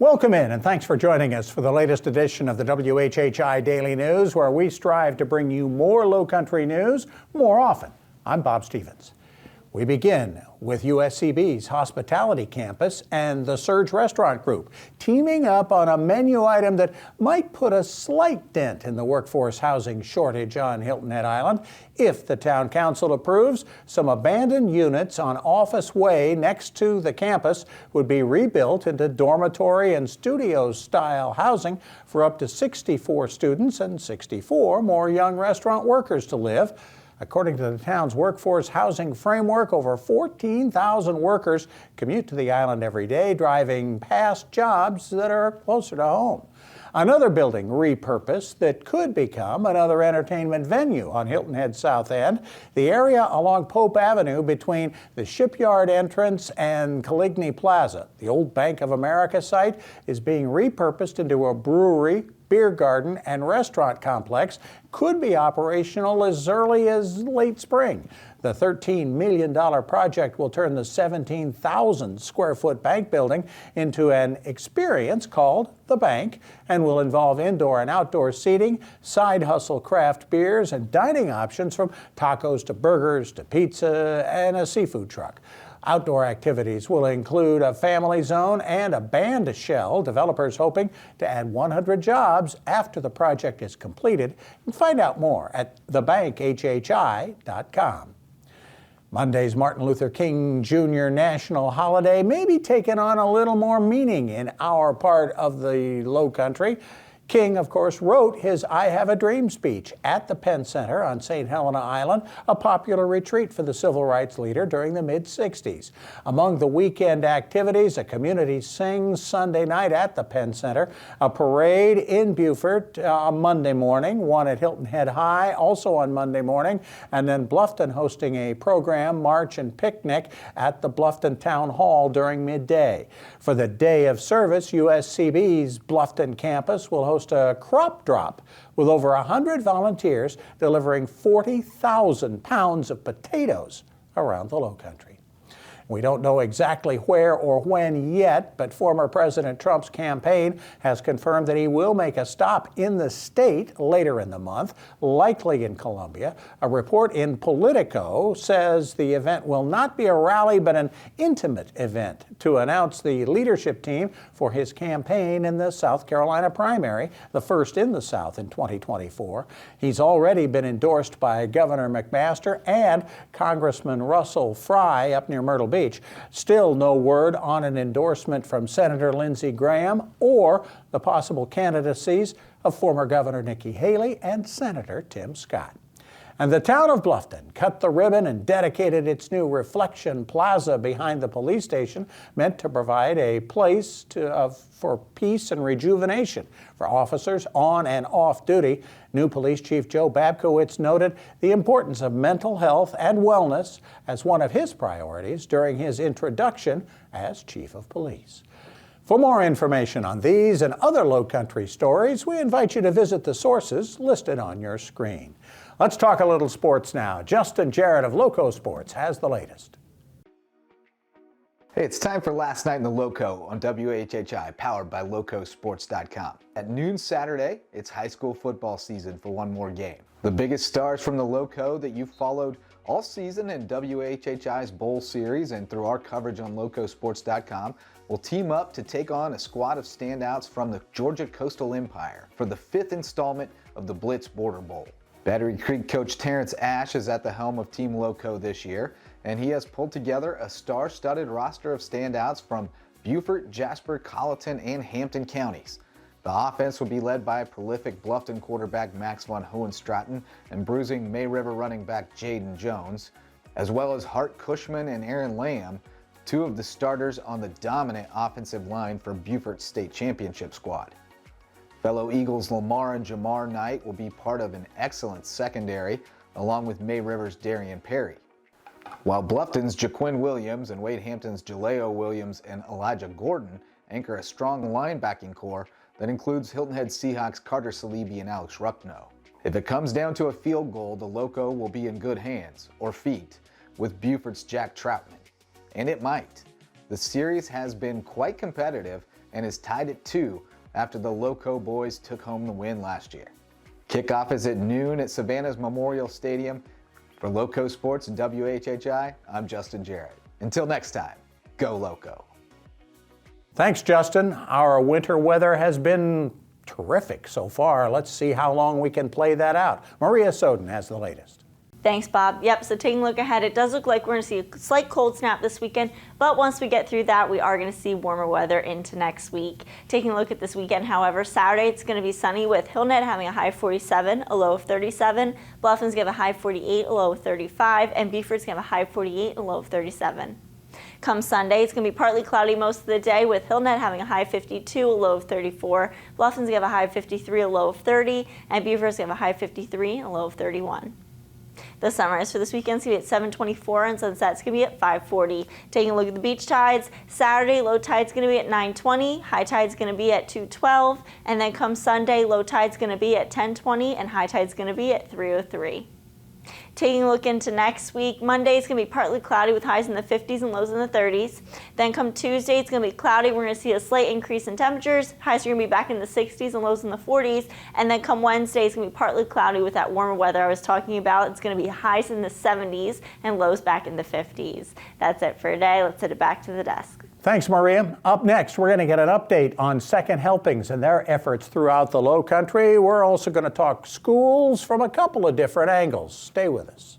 Welcome in, and thanks for joining us for the latest edition of the WHHI Daily News, where we strive to bring you more Lowcountry news more often. I'm Bob Stevens. We begin with USCB's hospitality campus and the Surge Restaurant Group teaming up on a menu item that might put a slight dent in the workforce housing shortage on Hilton Head Island. If the town council approves, some abandoned units on Office Way next to the campus would be rebuilt into dormitory and studio style housing for up to 64 students and 64 more young restaurant workers to live. According to the town's workforce housing framework, over 14,000 workers commute to the island every day, driving past jobs that are closer to home. Another building repurposed that could become another entertainment venue on Hilton Head's south end. The area along Pope Avenue between the shipyard entrance and Caligny Plaza. The old Bank of America site is being repurposed into a brewery, beer garden, and restaurant complex. Could be operational as early as late spring. The $13 million project will turn the 17,000 square foot bank building into an experience called The Bank and will involve indoor and outdoor seating, side hustle craft beers, and dining options from tacos to burgers to pizza and a seafood truck. Outdoor activities will include a family zone and a band shell, developers hoping to add 100 jobs after the project is completed. And find out more at thebankwhhi.com. Monday's Martin Luther King Jr. national holiday may be taking on a little more meaning in our part of the Lowcountry. King, of course, wrote his I Have a Dream speech at the Penn Center on St. Helena Island, a popular retreat for the civil rights leader during the mid-'60s. Among the weekend activities, a community sings Sunday night at the Penn Center, a parade in Beaufort on Monday morning, one at Hilton Head High also on Monday morning, and then Bluffton hosting a program, march and picnic at the Bluffton Town Hall during midday. For the day of service, USCB's Bluffton campus will host a crop drop with over 100 volunteers delivering 40,000 pounds of potatoes around the Lowcountry. We don't know exactly where or when yet, but former President Trump's campaign has confirmed that he will make a stop in the state later in the month, likely in Columbia. A report in Politico says the event will not be a rally, but an intimate event to announce the leadership team for his campaign in the South Carolina primary, the first in the South in 2024. He's already been endorsed by Governor McMaster and Congressman Russell Fry up near Myrtle Beach. Still no word on an endorsement from Senator Lindsey Graham or the possible candidacies of former Governor Nikki Haley and Senator Tim Scott. And the town of Bluffton cut the ribbon and dedicated its new Reflection Plaza behind the police station, meant to provide a place for peace and rejuvenation for officers on and off duty. New Police Chief Joe Babkowitz noted the importance of mental health and wellness as one of his priorities during his introduction as Chief of Police. For more information on these and other Lowcountry stories, we invite you to visit the sources listed on your screen. Let's talk a little sports now. Justin Jarrett of LowcoSports has the latest. Hey, it's time for Last Night in the Lowco on WHHI, powered by LowcoSports.com. At noon Saturday, it's high school football season for one more game. The biggest stars from the Lowco that you've followed all season in WHHI's Bowl Series and through our coverage on LowcoSports.com will team up to take on a squad of standouts from the Georgia Coastal Empire for the 5th installment of the Blitz Border Bowl. Battery Creek coach Terrence Ash is at the helm of Team Lowco this year, and he has pulled together a star-studded roster of standouts from Beaufort, Jasper, Colleton, and Hampton counties. The offense will be led by prolific Bluffton quarterback Max von Hohenstraten and bruising May River running back Jaden Jones, as well as Hart Cushman and Aaron Lamb, two of the starters on the dominant offensive line for Beaufort's state championship squad. Fellow Eagles Lamar and Jamar Knight will be part of an excellent secondary, along with May River's Darian Perry. While Bluffton's Jaquin Williams and Wade Hampton's Jaleo Williams and Elijah Gordon anchor a strong linebacking core that includes Hilton Head Seahawks Carter Salibi and Alex Ruckno. If it comes down to a field goal, the Lowco will be in good hands, or feet, with Beaufort's Jack Troutman. And it might. The series has been quite competitive, and is tied at 2 after the Lowco boys took home the win last year. Kickoff is at noon at Savannah's Memorial Stadium. For LowcoSports and WHHI, I'm Justin Jarrett. Until next time, go Lowco. Thanks, Justin. Our winter weather has been terrific so far. Let's see how long we can play that out. Maria Soden has the latest. Thanks, Bob. Yep, so taking a look ahead, it does look like we're going to see a slight cold snap this weekend, but once we get through that, we are going to see warmer weather into next week. Taking a look at this weekend, however, Saturday it's going to be sunny with Hilton having a high of 47, a low of 37. Bluffton's going to have a high of 48, a low of 35, and Beaufort's going to have a high of 48, a low of 37. Come Sunday, it's going to be partly cloudy most of the day with Hilton having a high of 52, a low of 34. Bluffton's going to have a high of 53, a low of 30, and Beaufort's going to have a high of 53, a low of 31. The sunrise for this weekend is going to be at 7:24 and sunset's going to be at 5:40. Taking a look at the beach tides, Saturday low tide's going to be at 9:20, high tide's going to be at 2:12, and then come Sunday low tide's going to be at 10:20 and high tide's going to be at 3:03. Taking a look into next week, Monday is going to be partly cloudy with highs in the 50s and lows in the 30s. Then come Tuesday, it's going to be cloudy. We're going to see a slight increase in temperatures. Highs are going to be back in the 60s and lows in the 40s. And then come Wednesday, it's going to be partly cloudy with that warmer weather I was talking about. It's going to be highs in the 70s and lows back in the 50s. That's it for today. Let's send it back to the desk. Thanks, Maria. Up next, we're going to get an update on Second Helpings and their efforts throughout the Lowcountry. We're also going to talk schools from a couple of different angles. Stay with us.